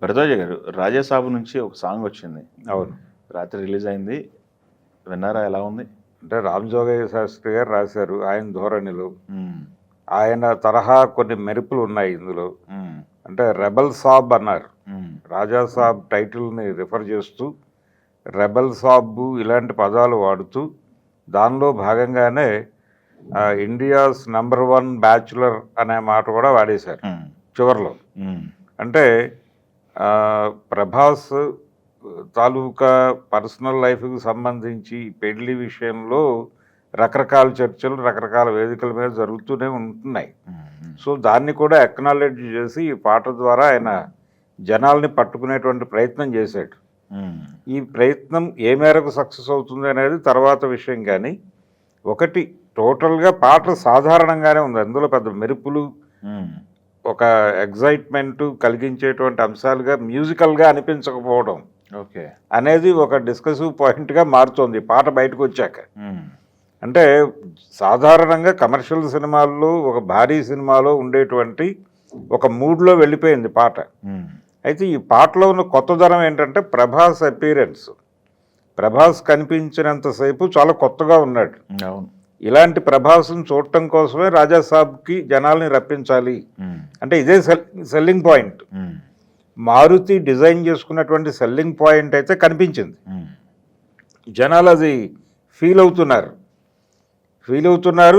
భరద్వాజ గారు 'రాజాసాబు' నుంచి ఒక సాంగ్ వచ్చింది. అవును. రాత్రి రిలీజ్ అయింది. విన్నారా? ఎలా ఉంది? అంటే రామ్ జోగయ్య శాస్త్రి గారు రాశారు. ఆయన ధోరణిలో, హ్మ్. ఆయన తరహా కొన్ని మెరుపులు ఉన్నాయి ఇందులో. హ్మ్. అంటే 'రెబెల్ సాబ్' అన్నారు. హ్మ్. 'రాజా సాబ్' టైటిల్ని రిఫర్ చేస్తూ 'రెబెల్ సాబ్' ఇలాంటి పదాలు వాడుతూ దానిలో భాగంగానే ఇండియాస్ #1 బ్యాచులర్ అనే మాట కూడా వాడేశారు హ్మ్. చివరిలో. హ్మ్. అంటే ప్రభాస్ తాలూకా పర్సనల్ లైఫ్కి సంబంధించి పెళ్లి విషయంలో రకరకాల చర్చలు రకరకాల వేదికల మీద జరుగుతూనే ఉంటున్నాయి. హ్మ్. సో దాన్ని కూడా అక్నాలెడ్జ్ చేసి ఈ పాట ద్వారా ఆయన జనాల్ని పట్టుకునేటువంటి ప్రయత్నం చేశాడు. హ్మ్. ఈ ప్రయత్నం ఏ మేరకు సక్సెస్ అవుతుంది అనేది తర్వాత విషయం. కానీ ఒకటి టోటల్గా పాట సాధారణంగానే ఉంది. అందులో పెద్ద మెరుపులు, హ్మ్. ఒక ఎగ్జైట్మెంట్ కలిగించేటువంటి అంశాలుగా మ్యూజికల్గా అనిపించకపోవడం ఓకే. అనేది ఒక డిస్కసివ్ పాయింట్గా మారుతోంది పాట బయటకు వచ్చాక. హ్మ్. అంటే సాధారణంగా కమర్షియల్ సినిమాల్లో, ఒక భారీ సినిమాలో ఉండేటువంటి ఒక మూడ్లో వెళ్ళిపోయింది పాట. హ్మ్. అయితే ఈ పాటలో ఉన్న కొత్తదనం ఏంటంటే ప్రభాస్ అపీరెన్స్. ప్రభాస్ కనిపించినంతసేపు చాలా కొత్తగా ఉన్నాడు. అవును. ఇలాంటి ప్రభాస్ని చూడటం కోసమే రాజాసాబ్కి జనాల్ని రప్పించాలి హ్మ్. అంటే ఇదే సెల్లింగ్ పాయింట్. హ్మ్. మారుతి డిజైన్ చేసుకున్నటువంటి సెల్లింగ్ పాయింట్ అయితే కనిపించింది. హ్మ్. జనాలు అది ఫీల్ అవుతున్నారు.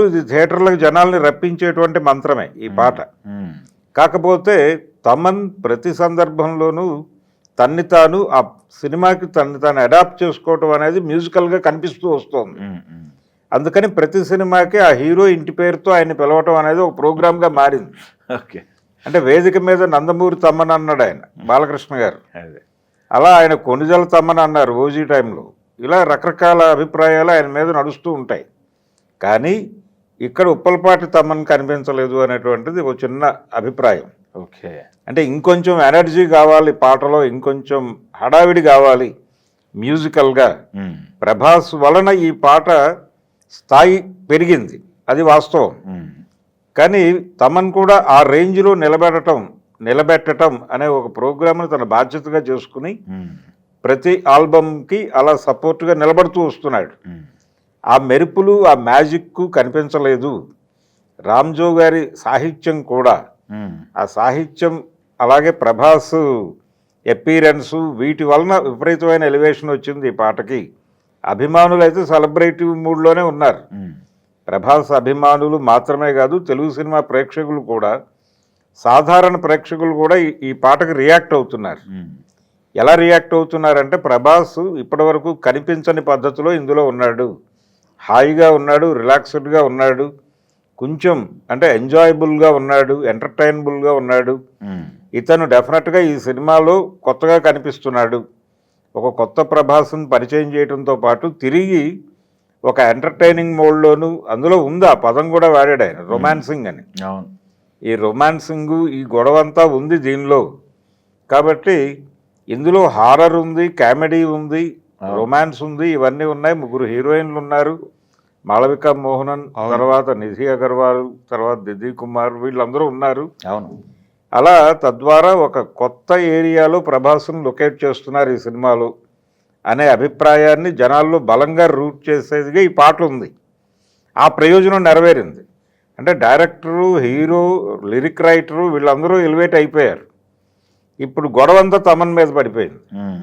ఇది థియేటర్లకు జనాల్ని రప్పించేటువంటి మంత్రమే ఈ పాట. హ్మ్. కాకపోతే తమన్ ప్రతి సందర్భంలోనూ ఆ సినిమాకి తాను అడాప్ట్ చేసుకోవటం అనేది మ్యూజికల్గా కనిపిస్తూ వస్తుంది. హ్మ్. హ్మ్. అందుకని ప్రతి సినిమాకి ఆ హీరో ఇంటి పేరుతో ఆయన పిలవటం అనేది ఒక ప్రోగ్రామ్గా మారింది. ఓకే. అంటే వేదిక మీద నందమూరి తమ్మన్ అన్నాడు ఆయన, బాలకృష్ణ గారు. అదే. అలా ఆయన కొణిదెల తమ్మన్ అన్నారు ఓజీ టైంలో. ఇలా రకరకాల అభిప్రాయాలు ఆయన మీద నడుస్తూ ఉంటాయి. కానీ ఇక్కడ ఉప్పలపాటి తమ్మన్ కనిపించలేదు అనేటువంటిది ఒక చిన్న అభిప్రాయం. ఓకే. అంటే ఇంకొంచెం ఎనర్జీ కావాలి పాటలో, ఇంకొంచెం హడావిడి కావాలి మ్యూజికల్గా. హ్మ్. ప్రభాస్ వలన ఈ పాట స్థాయి పెరిగింది, అది వాస్తవం. హ్మ్. కానీ తమన్ కూడా ఆ రేంజ్లో నిలబెట్టడం అనే ఒక ప్రోగ్రామ్ని తన బాధ్యతగా చేసుకుని హ్మ్. ప్రతి ఆల్బమ్కి అలా సపోర్ట్గా నిలబడుతూ వస్తున్నాడు. హ్మ్. ఆ మెరుపులు, ఆ మ్యాజిక్ కనిపించలేదు. రామ్జో గారి సాహిత్యం కూడా, హ్మ్. ఆ సాహిత్యం అలాగే ప్రభాస్ అపీరెన్సు, వీటి వలన విపరీతమైన ఎలివేషన్ వచ్చింది ఈ పాటకి. అభిమానులు అయితే సెలబ్రేటివ్ మూడ్లోనే ఉన్నారు. హ్మ్. ప్రభాస్ అభిమానులు మాత్రమే కాదు, తెలుగు సినిమా ప్రేక్షకులు కూడా, సాధారణ ప్రేక్షకులు కూడా ఈ పాటకు రియాక్ట్ అవుతున్నారు. హ్మ్. ఎలా రియాక్ట్ అవుతున్నారంటే ప్రభాస్ ఇప్పటివరకు కనిపించని పద్ధతిలో ఇందులో ఉన్నాడు, హాయిగా ఉన్నాడు, రిలాక్స్డ్గా ఉన్నాడు, కొంచెం అంటే ఎంజాయబుల్గా ఉన్నాడు, ఎంటర్టైనబుల్గా ఉన్నాడు. హ్మ్. ఇతను డెఫినెట్గా ఈ సినిమాలో కొత్తగా కనిపిస్తున్నాడు. ఒక కొత్త ప్రభాస్ని పరిచయం చేయడంతో పాటు తిరిగి ఒక ఎంటర్టైనింగ్ మోడ్లోను అందులో ఉంది. ఆ పదం కూడా వాడాడు ఆయన, రొమాన్సింగ్ అని. అవును. ఈ రొమాన్సింగు, ఈ గొడవంతా ఉంది దీనిలో. కాబట్టి ఇందులో హారర్ ఉంది, కామెడీ ఉంది, రొమాన్స్ ఉంది, ఇవన్నీ ఉన్నాయి. 3 హీరోయిన్లు ఉన్నారు. మాళవిక మోహనన్, తర్వాత నిధి అగర్వాల్, తర్వాత దిది కుమార్, వీళ్ళందరూ ఉన్నారు. అవును. అలా తద్వారా ఒక కొత్త ఏరియాలో ప్రభాస్ను లొకేట్ చేస్తున్నారు ఈ సినిమాలో అనే అభిప్రాయాన్ని జనాల్లో బలంగా రూట్ చేసేదిగా ఈ పాట ఉంది. ఆ ప్రయోజనం నెరవేరింది. అంటే డైరెక్టరు, హీరో, లిరిక్ రైటరు వీళ్ళందరూ ఎలివేట్ అయిపోయారు. ఇప్పుడు గొడవంతా తమన్ మీద పడిపోయింది,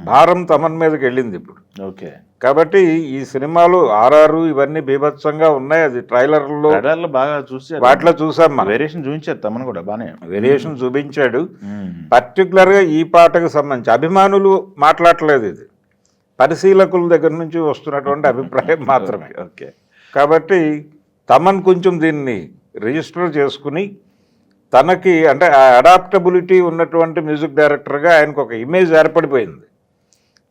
భారం తమన్ మీదకి వెళ్ళింది ఇప్పుడు. ఓకే. కాబట్టి ఈ సినిమాలో ఆర్ఆర్ ఇవన్నీ బీభత్సంగా ఉన్నాయి. అది ట్రైలర్లో బాగా చూసారు, వాటిలో చూసాం మనం. వేరియేషన్ చూపించారు తమను కూడా బానే. వేరియేషన్ చూపించాడు. పర్టికులర్గా ఈ పాటకు సంబంధించి అభిమానులు మాట్లాడలేదు, ఇది పరిశీలకుల దగ్గర నుంచి వస్తున్నటువంటి అభిప్రాయం మాత్రమే. ఓకే. కాబట్టి తమన్ కొంచెం దీన్ని రిజిస్టర్ చేసుకుని తనకి అంటే ఆ అడాప్టబిలిటీ ఉన్నటువంటి మ్యూజిక్ డైరెక్టర్గా ఆయనకు ఒక ఇమేజ్ ఏర్పడిపోయింది.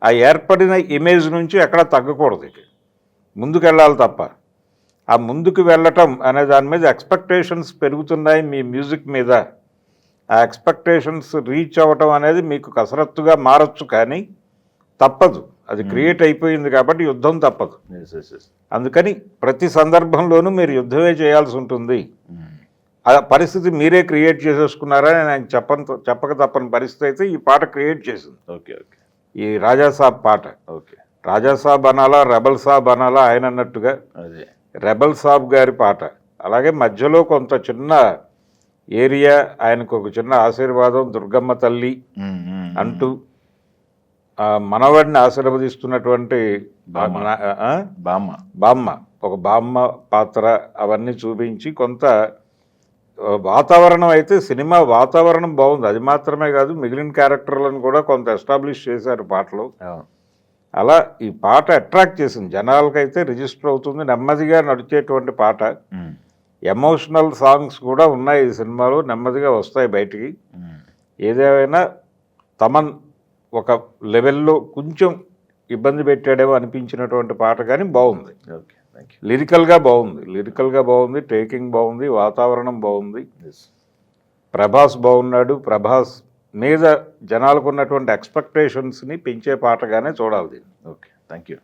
ఆ ఏర్పడిన ఇమేజ్ నుంచి ఎక్కడ తగ్గకూడదు, ముందుకెళ్ళాలి తప్ప. ఆ ముందుకు వెళ్ళటం అనే దాని మీద ఎక్స్పెక్టేషన్స్ పెరుగుతున్నాయి మీ మ్యూజిక్ మీద. ఆ ఎక్స్పెక్టేషన్స్ రీచ్ అవ్వటం అనేది మీకు కసరత్తుగా మారచ్చు, కానీ తప్పదు, అది క్రియేట్ అయిపోయింది కాబట్టి యుద్ధం తప్పదు. అందుకని ప్రతి సందర్భంలోనూ మీరు యుద్ధమే చేయాల్సి ఉంటుంది ఆ పరిస్థితి మీరే క్రియేట్ చేసేసుకున్నారని ఆయన చెప్పక తప్పని పరిస్థితి అయితే ఈ పాట క్రియేట్ చేసింది. ఓకే ఓకే ఈ రాజాసాబ్ పాట. ఓకే రాజాసాబ్ అనాలా, రెబల్ సాబ్ అనాలా ఆయన అన్నట్టుగా అదే రెబల్ సాబ్ గారి పాట. అలాగే మధ్యలో కొంత చిన్న ఏరియా ఆయనకు ఒక చిన్న ఆశీర్వాదం, దుర్గమ్మ తల్లి అంటూ మనవాడిని ఆశీర్వదిస్తున్నటువంటి బామ్మ, ఒక బామ్మ పాత్ర అవన్నీ చూపించి కొంత వాతావరణం అయితే సినిమా వాతావరణం బాగుంది. అది మాత్రమే కాదు, మిగిలిన క్యారెక్టర్లను కూడా కొంత ఎస్టాబ్లిష్ చేశారు పాటలు. అలా ఈ పాట అట్రాక్ట్ చేసింది, జనాలకైతే రిజిస్టర్ అవుతుంది, నెమ్మదిగా నడిచేటువంటి పాట. ఎమోషనల్ సాంగ్స్ కూడా ఉన్నాయి ఈ సినిమాలో, నెమ్మదిగా వస్తాయి బయటికి. ఏదేమైనా తమన్ ఒక లెవెల్లో కొంచెం ఇబ్బంది పెట్టాడేమో అనిపించినటువంటి పాట, కానీ బాగుంది. Okay thank you. లిరికల్గా బాగుంది, టేకింగ్ బాగుంది, వాతావరణం బాగుంది. ప్రభాస్ బాగున్నాడు. ప్రభాస్ మీద జనాలకు ఉన్నటువంటి ఎక్స్పెక్టేషన్స్ని పెంచే పాటగానే చూడాలి దీన్ని. Okay thank you.